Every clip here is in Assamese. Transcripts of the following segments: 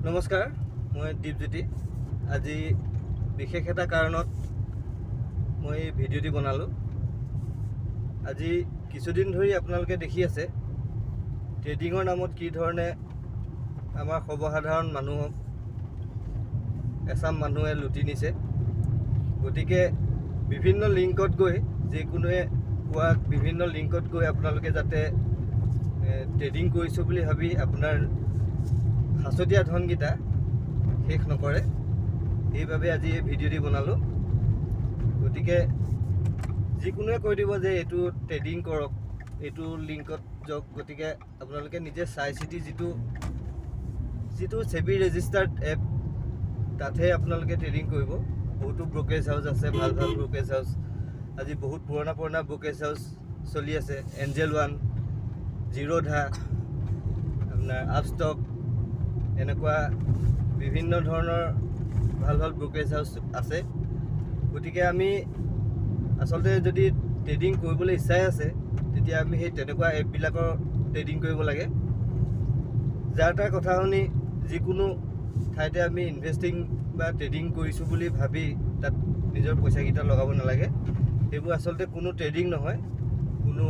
নমস্কাৰ, মই দীপজ্যোতি। আজি বিশেষ এটা কাৰণত মই ভিডিঅ'টি বনালোঁ। আজি কিছুদিন ধৰি আপোনালোকে দেখি আছে ট্ৰেডিঙৰ নামত কি ধৰণে আমাৰ সৰ্বসাধাৰণ মানুহক এচাম মানুহে লুটি নিছে। গতিকে বিভিন্ন লিংকত গৈ যিকোনোৱে কোৱা বিভিন্ন লিংকত গৈ আপোনালোকে যাতে ট্ৰেডিং কৰিছোঁ বুলি ভাবি আপোনাৰ সাঁচতীয়া ধনকেইটা শেষ নকৰে, সেইবাবে আজি এই ভিডিঅ'টি বনালোঁ। গতিকে যিকোনোৱে কৈ দিব যে এইটো ট্ৰেডিং কৰক, এইটো লিংকত যাওক। গতিকে আপোনালোকে নিজে চাই চিতি যিটো সেবি ৰেজিষ্টাৰ্ড এপ, তাতহে আপোনালোকে ট্ৰেডিং কৰিব। বহুতো ব্ৰ'কেজ হাউচ আছে, ভাল ভাল ব্ৰ'কেজ হাউচ। আজি বহুত পুৰণা ব্ৰ'কেজ হাউচ চলি আছে। এঞ্জেল ওৱান, জিৰ'ধা, আপোনাৰ আপষ্টক, এনেকুৱা বিভিন্ন ধৰণৰ ভাল ভাল ব্ৰ'কেজ হাউচ আছে। গতিকে আমি আচলতে যদি ট্ৰেডিং কৰিবলৈ ইচ্ছাই আছে, তেতিয়া আমি সেই তেনেকুৱা এপবিলাকৰ ট্ৰেডিং কৰিব লাগে। যাৰ তাৰ কথা শুনি যিকোনো ঠাইতে আমি ইনভেষ্টিং বা ট্ৰেডিং কৰিছোঁ বুলি ভাবি তাত নিজৰ পইচাকেইটা লগাব নালাগে। সেইবোৰ আচলতে কোনো ট্ৰেডিং নহয়। কোনো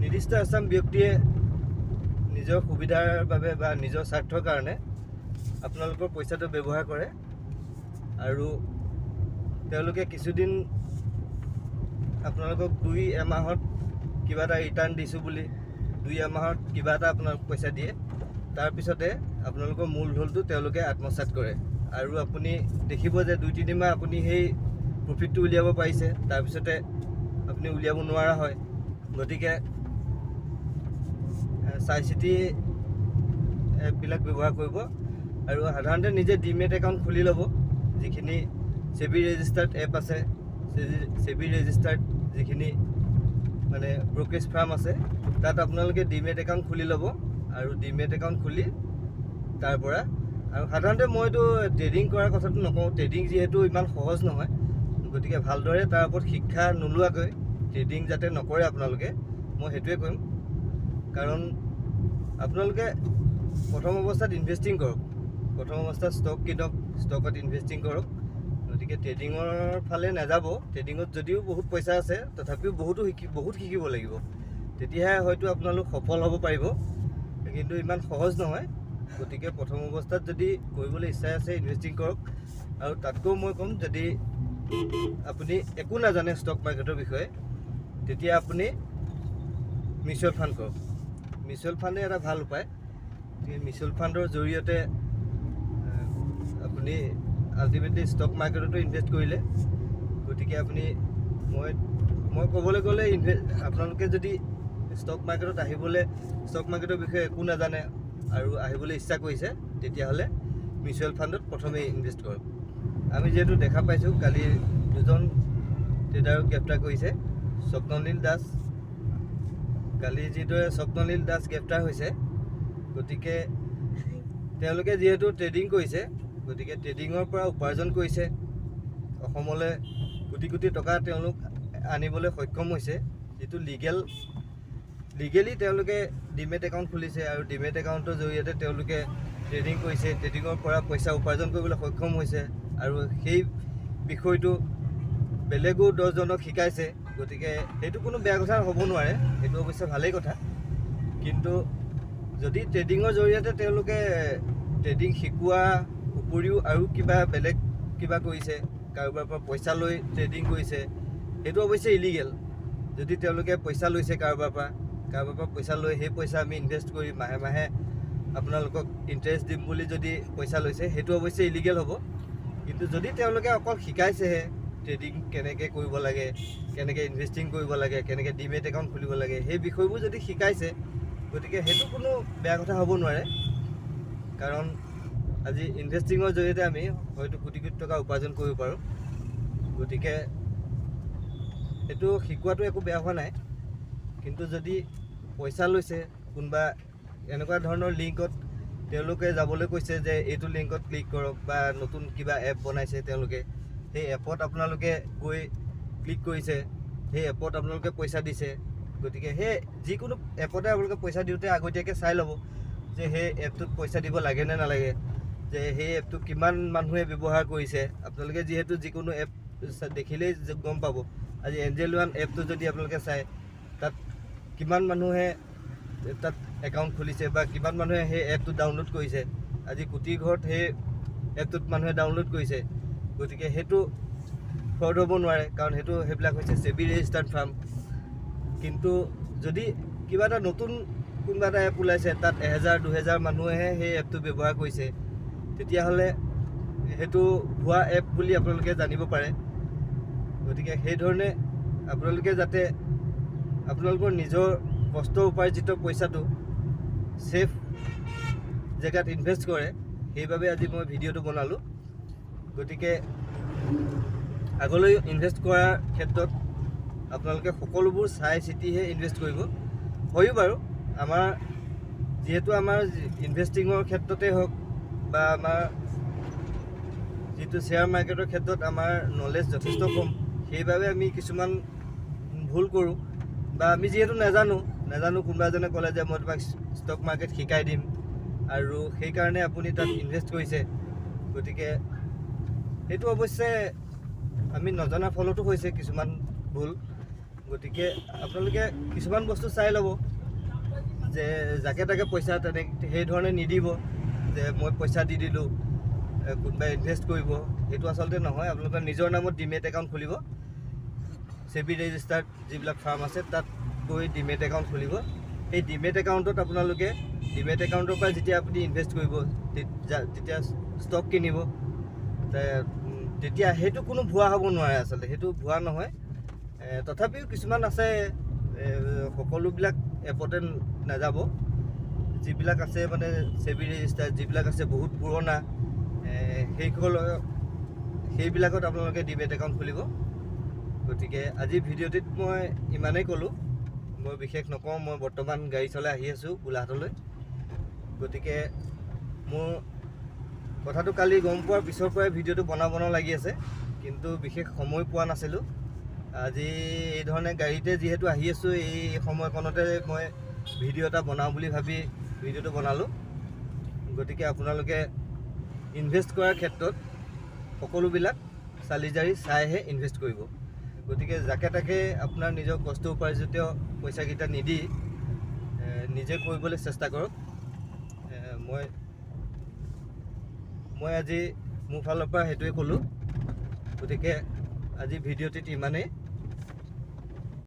নিৰ্দিষ্ট এচাম ব্যক্তিয়ে নিজৰ সুবিধাৰ বাবে বা নিজৰ স্বাৰ্থৰ কাৰণে আপোনালোকৰ পইচাটো ব্যৱহাৰ কৰে, আৰু তেওঁলোকে কিছুদিন আপোনালোকক এমাহত কিবা এটা ৰিটাৰ্ণ দিছোঁ বুলি 2 মাহত কিবা এটা আপোনালোক পইচা দিয়ে। তাৰপিছতে আপোনালোকৰ মূলধনটো তেওঁলোকে আত্মসাৎ কৰে, আৰু আপুনি দেখিব যে 2-3 মাহ আপুনি সেই প্ৰফিটটো উলিয়াব পাৰিছে, তাৰপিছতে আপুনি উলিয়াব নোৱাৰা হয়। গতিকে চাই চিতি এপবিলাক ব্যৱহাৰ কৰিব, আৰু সাধাৰণতে নিজে ডিমেট একাউণ্ট খুলি ল'ব। যিখিনি সেবি ৰেজিষ্টাৰ্ড এপ আছে, সেবি ৰেজিষ্টাৰ্ড যিখিনি মানে ব্ৰ'কেজ ফাৰ্ম আছে, তাত আপোনালোকে ডিমেট একাউণ্ট খুলি ল'ব। আৰু ডিমেট একাউণ্ট খুলি তাৰ পৰা, আৰু সাধাৰণতে মইতো ট্ৰেডিং কৰাৰ কথাটো নকওঁ, ট্ৰেডিং যিহেতু ইমান সহজ নহয়। গতিকে ভালদৰে তাৰ ওপৰত শিক্ষা নোলোৱাকৈ ট্ৰেডিং যাতে নকৰে আপোনালোকে, মই সেইটোৱে কৰিম। কাৰণ আপোনালোকে প্ৰথম অৱস্থাত ইনভেষ্টিং কৰক, প্ৰথম অৱস্থাত ষ্টক কিনক, ষ্টকত ইনভেষ্টিং কৰক। গতিকে ট্ৰেডিঙৰ ফালে নাযাব। ট্ৰেডিঙত যদিও বহুত পইচা আছে, তথাপিও বহুত শিকিব লাগিব, তেতিয়াহে হয়তো আপোনালোক সফল হ'ব পাৰিব। কিন্তু ইমান সহজ নহয়। গতিকে প্ৰথম অৱস্থাত যদি কৰিবলৈ ইচ্ছা আছে, ইনভেষ্টিং কৰক। আৰু তাতকৈও মই ক'ম, যদি আপুনি একো নাজানে ষ্টক মাৰ্কেটৰ বিষয়ে, তেতিয়া আপুনি মিউচুৱেল ফাণ্ড কৰক। মিউচুৱেল ফাণ্ডে এটা ভাল উপায়। মিউচুৱেল ফাণ্ডৰ জৰিয়তে আপুনি আল্টিমেটলি ষ্টক মাৰ্কেটতো ইনভেষ্ট কৰিলে। গতিকে আপুনি মই ক'বলৈ গ'লে আপোনালোকে যদি ষ্টক মাৰ্কেটত ষ্টক মাৰ্কেটৰ বিষয়ে একো নাজানে আৰু আহিবলৈ ইচ্ছা কৰিছে, তেতিয়াহ'লে মিউচুৱেল ফাণ্ডত প্ৰথমে ইনভেষ্ট কৰক। আমি যিহেতু দেখা পাইছোঁ, কালি 2জন ট্ৰেডাৰক গ্ৰেপ্তাৰ কৰিছে। স্বপ্নলীল দাস, কালি যিদৰে স্বপ্নলীল দাস গ্ৰেপ্তাৰ হৈছে, গতিকে তেওঁলোকে যিহেতু ট্ৰেডিং কৰিছে, গতিকে ট্ৰেডিঙৰ পৰা উপাৰ্জন কৰিছে। অসমলৈ কোটি কোটি টকা তেওঁলোক আনিবলৈ সক্ষম হৈছে। যিটো লিগেলি তেওঁলোকে ডিমেট একাউণ্ট খুলিছে, আৰু ডিমেট একাউণ্টৰ জৰিয়তে তেওঁলোকে ট্ৰেডিং কৰিছে, ট্ৰেডিঙৰ পৰা পইচা উপাৰ্জন কৰিবলৈ সক্ষম হৈছে, আৰু সেই বিষয়টো বেলেগো 10জনক শিকাইছে। গতিকে সেইটো কোনো বেয়া কথা হ'ব নোৱাৰে, সেইটো অৱশ্যে ভালেই কথা। কিন্তু যদি ট্ৰেডিঙৰ জৰিয়তে তেওঁলোকে ট্ৰেডিং শিকোৱা উপৰিও আৰু বেলেগ কিবা কৰিছে, কাৰোবাৰ পৰা পইচা লৈ ট্ৰেডিং কৰিছে, সেইটো অৱশ্যে ইলিগেল। যদি তেওঁলোকে পইচা লৈছে কাৰোবাৰ পৰা পইচা লৈ সেই পইচা আমি ইনভেষ্ট কৰি মাহে মাহে আপোনালোকক ইণ্টাৰেষ্ট দিম বুলি যদি পইচা লৈছে, সেইটো অৱশ্যে ইলিগেল হ'ব। কিন্তু যদি তেওঁলোকে অকল শিকাইছেহে ট্ৰেডিং কেনেকৈ কৰিব লাগে, কেনেকৈ ইনভেষ্টিং কৰিব লাগে, কেনেকৈ ডিমেট একাউণ্ট খুলিব লাগে, সেই বিষয়বোৰ যদি শিকাইছে, গতিকে সেইটো কোনো বেয়া কথা হ'ব নোৱাৰে। কাৰণ আজি ইনভেষ্টিঙৰ জৰিয়তে আমি হয়তো কোটি কোটি টকা উপাৰ্জন কৰিব পাৰোঁ। গতিকে সেইটো শিকোৱাটো একো বেয়া হোৱা নাই। কিন্তু যদি পইচা লৈছে, কোনোবা এনেকুৱা ধৰণৰ লিংকত তেওঁলোকে যাবলৈ কৈছে যে এইটো লিংকত ক্লিক কৰক, বা নতুন কিবা এপ বনাইছে তেওঁলোকে, সেই এপত আপোনালোকে গৈ ক্লিক কৰিছে, সেই এপত আপোনালোকে পইচা দিছে। গতিকে সেই যিকোনো এপতে আপোনালোকে পইচা দিওঁতে আগতীয়াকৈ চাই ল'ব যে সেই এপটোত পইচা দিব লাগে নে নালাগে, যে সেই এপটো কিমান মানুহে ব্যৱহাৰ কৰিছে। আপোনালোকে যিহেতু যিকোনো এপ দেখিলেই গম পাব। আজি এঞ্জেল ওৱান এপটো যদি আপোনালোকে চায়, তাত কিমান মানুহে তাত একাউণ্ট খুলিছে বা কিমান মানুহে সেই এপটো ডাউনলোড কৰিছে। আজি কোটি ঘৰত সেই এপটোত মানুহে ডাউনলোড কৰিছে। গতিকে সেইটো ফ্ৰড হ'ব নোৱাৰে, কাৰণ সেইবিলাক হৈছে সেবি ৰেজিষ্টাৰ্ড ফাৰ্ম। কিন্তু যদি কিবা এটা নতুন কোনোবা এটা এপ ওলাইছে, তাত 1000-2000 মানুহেহে সেই এপটো ব্যৱহাৰ কৰিছে, তেতিয়াহ'লে সেইটো ভুৱা এপ বুলি আপোনালোকে জানিব পাৰে। গতিকে সেইধৰণে আপোনালোকে যাতে আপোনালোকৰ নিজৰ কষ্ট উপাৰ্জিত পইচাটো ছেফ জেগাত ইনভেষ্ট কৰে, সেইবাবে আজি মই ভিডিঅ'টো বনালোঁ। গতিকে আগলৈ ইনভেষ্ট কৰাৰ ক্ষেত্ৰত আপোনালোকে সকলোবোৰ চাই চিতিহে ইনভেষ্ট কৰিব। হয়ো বাৰু, যিহেতু আমাৰ ইনভেষ্টিঙৰ ক্ষেত্ৰতে হওক বা আমাৰ যিটো শ্বেয়াৰ মাৰ্কেটৰ ক্ষেত্ৰত আমাৰ নলেজ যথেষ্ট কম, সেইবাবে আমি কিছুমান ভুল কৰোঁ। বা আমি যিহেতু নাজানো কোনোবা এজনে ক'লে যে মই তোমাক ষ্টক মাৰ্কেট শিকাই দিম, আৰু সেইকাৰণে আপুনি তাত ইনভেষ্ট কৰিছে। গতিকে সেইটো অৱশ্যে আমি নজনাৰ ফলতো হৈছে কিছুমান ভুল। গতিকে আপোনালোকে কিছুমান বস্তু চাই ল'ব, যে যাকে তাকে পইচা সেইধৰণে নিদিব যে মই পইচা দি দিলোঁ কোনোবাই ইনভেষ্ট কৰিব। সেইটো আচলতে নহয়। আপোনালোকৰ নিজৰ নামত ডিমেট একাউণ্ট খুলিব, সেবি ৰেজিষ্টাৰ্ড যিবিলাক ফাৰ্ম আছে তাত গৈ ডিমেট একাউণ্ট খুলিব। সেই ডিমেট একাউণ্টত আপোনালোকে ডিমেট একাউণ্টৰ পৰা যেতিয়া আপুনি ইনভেষ্ট কৰিব, তেতিয়া ষ্টক কিনিব, তেতিয়া সেইটো কোনো ভুৱা হ'ব নোৱাৰে। আচলতে সেইটো ভুৱা নহয়। তথাপিও কিছুমান আছে, সকলোবিলাক এপতে নাযাব। যিবিলাক আছে মানে সেবি ৰেজিষ্টাৰ, যিবিলাক আছে বহুত পুৰণা, সেইবিলাকত আপোনালোকে ডিমেট একাউণ্ট খুলিব। গতিকে আজি ভিডিঅ'টিত মই ইমানেই ক'লোঁ, মই বিশেষ নকওঁ। মই বৰ্তমান গাড়ী চলাই আহি আছোঁ গোলাঘাটলৈ। গতিকে মোৰ কথাটো কালি গম পোৱাৰ পিছৰ পৰাই ভিডিঅ'টো বনাওঁ লাগি আছে, কিন্তু বিশেষ সময় পোৱা নাছিলোঁ। আজি এইধৰণে গাড়ীতে যিহেতু আহি আছোঁ, এই সময়কণতে মই ভিডিঅ' এটা বনাওঁ বুলি ভাবি ভিডিঅ'টো বনালোঁ। গতিকে আপোনালোকে ইনভেষ্ট কৰাৰ ক্ষেত্ৰত সকলোবিলাক চালি জাৰি চাইহে ইনভেষ্ট কৰিব। গতিকে যাকে তাকে আপোনাৰ নিজৰ কষ্ট উপাৰ্জিত পইচাকেইটা নিদি নিজে কৰিবলৈ চেষ্টা কৰক। মই আজি মোৰ ফালৰ পৰা সেইটোৱে ক'লোঁ। গতিকে আজি ভিডিঅ'টিত ইমানেই।